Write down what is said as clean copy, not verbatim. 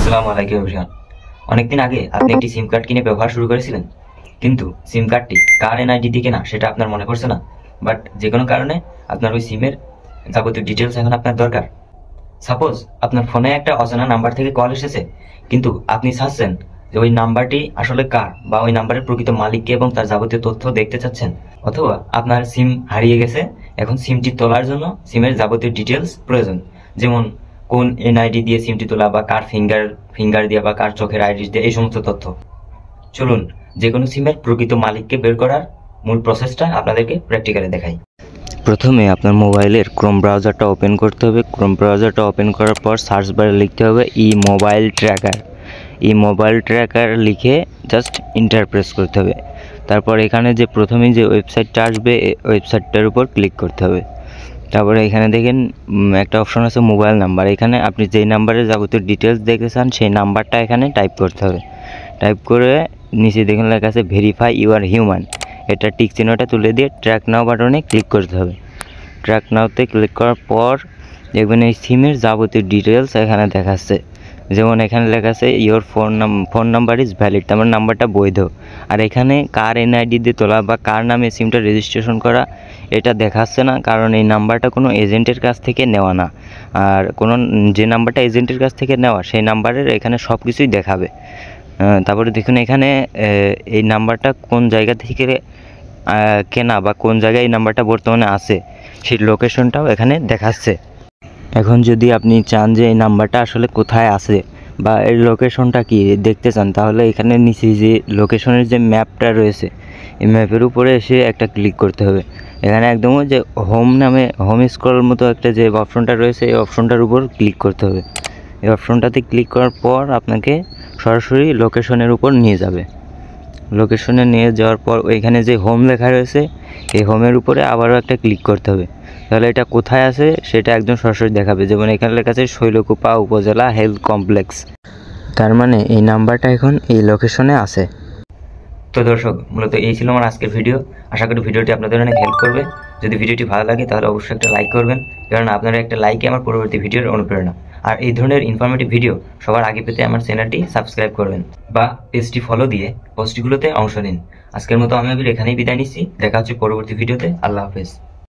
আসসালামু আলাইকুম এভরিওয়ান। অনেকদিন আগে আপনি একটি সিম কার্ড কিনে ব্যবহার শুরু করেছিলেন, কিন্তু সিম কার্ডটি কার এনআইডি দিয়ে কেনা সেটা আপনার মনে পড়ছে না। বাট যে কোনো কারণে আপনার ওই সিমের যাবতীয় ডিটেলস এখন আপনার দরকার। সাপোজ আপনার ফোনে একটা অজানা নাম্বার থেকে কল এসেছে, কিন্তু আপনি চাচ্ছেন যে ওই নাম্বারটি আসলে কার বা ওই নাম্বারের প্রকৃত মালিককে এবং তার যাবতীয় তথ্য দেখতে চাচ্ছেন। অথবা আপনার সিম হারিয়ে গেছে, এখন সিমটি তোলার জন্য সিমের যাবতীয় ডিটেলস প্রয়োজন, যেমন কোন এনআইডি দিয়ে সিমটি তোলা বা কার ফিঙ্গার দিয়ে বা কার চোখের আইরিস দিয়ে, এই সমস্ত তথ্য। চলুন যে কোনো সিমের প্রকৃত মালিককে বের করার মূল প্রসেসটা আপনাদেরকে প্র্যাকটিক্যালি দেখাই। প্রথমে আপনার মোবাইলের ক্রোম ব্রাউজারটা ওপেন করতে হবে। ক্রোম ব্রাউজারটা ওপেন করার পর সার্চ বারে লিখতে হবে মোবাইল ট্র্যাকার লিখে জাস্ট ইন্টার প্রেস করতে হবে। তারপর এখানে যে প্রথমেই যে ওয়েবসাইটটা আসবে ওয়েবসাইটটার উপর ক্লিক করতে হবে। তারপরে এখানে দেখেন একটা অপশন আছে মোবাইল নাম্বার। এখানে আপনি যেই নাম্বারে যাবতীয় ডিটেলস দেখতে চান সেই নাম্বারটা এখানে টাইপ করতে হবে। টাইপ করে নিচে দেখেন লেখা আছে ভেরিফাই ইউ আর হিউম্যান, এটা টিক চিহ্নটা তুলে দিয়ে ট্র্যাক নাও বাটনে ক্লিক করতে হবে। ট্র্যাক নাওতে ক্লিক করার পর দেখবেন এই সিমের যাবতীয় ডিটেলস এখানে দেখাচ্ছে। যেমন এখানে লেখা আছে your phone number is valid, তার মানে নাম্বারটা বৈধ। আর এখানে কার এনআইডি দিয়ে তোলা বা কার নামে সিমটা রেজিস্ট্রেশন করা এটা দেখাচ্ছে না, কারণ এই নাম্বারটা কোনো এজেন্টের কাছ থেকে নেওয়া না। আর যে নাম্বারটা এজেন্টের কাছ থেকে নেওয়া সেই নাম্বারের এখানে সব কিছুই দেখাবে। তারপরে দেখুন এখানে এই নাম্বারটা কোন জায়গা থেকে কেনা বা কোন জায়গায় এই নাম্বারটা বর্তমানে আছে সেই লোকেশনটাও এখানে দেখাচ্ছে। এখন যদি আপনি চান যে এই নাম্বারটা আসলে কোথায় আছে বা এর লোকেশনটা কি দেখতে চান, তাহলে এখানে নিচে যে লোকেশনের যে ম্যাপটা রয়েছে এই ম্যাপের উপরে এসে একটা ক্লিক করতে হবে। এখানে একদম যে হোম স্ক্রল মতো একটা যে অপশনটা রয়েছে এই অপশনটার উপর ক্লিক করতে হবে। এই অপশনটাতে ক্লিক করার পর আপনাকে সরাসরি লোকেশনের উপর নিয়ে যাবে। লোকেশনে নিয়ে যাওয়ার পর ওইখানে যে হোম লেখা রয়েছে এই হোমের উপরে আবারও একটা ক্লিক করতে হবে। তাহলে এটা কোথায় আছে সেটা একদম সরাসরি দেখাবে। যেমন এখানে লেখা আছে শৈলকুপা উপজেলা হেলথ কমপ্লেক্স, তার মানে এই নাম্বারটা এখন এই লোকেশনে আছে। তো দর্শক, মূলত এই ছিল আমার আজকের ভিডিও। আশা করি ভিডিওটি আপনাদের অনেক হেল্প করবে। যদি ভিডিওটি ভালো লাগে তাহলে অবশ্যই একটা লাইক করবেন, কারণ আপনার একটা লাইকে আমার পরবর্তী ভিডিওর অনুপ্রেরণা। আর এই ধরনের ইনফরমেটিভ ভিডিও সবার আগে পেতে আমার চ্যানেলটি সাবস্ক্রাইব করবেন বা পেজটি ফলো দিয়ে পোস্টগুলোতে অংশ নিন। আজকের মতো আমি এখানেই বিদায় নিচ্ছি। দেখা হচ্ছে পরবর্তী ভিডিওতে। আল্লাহ হাফেজ।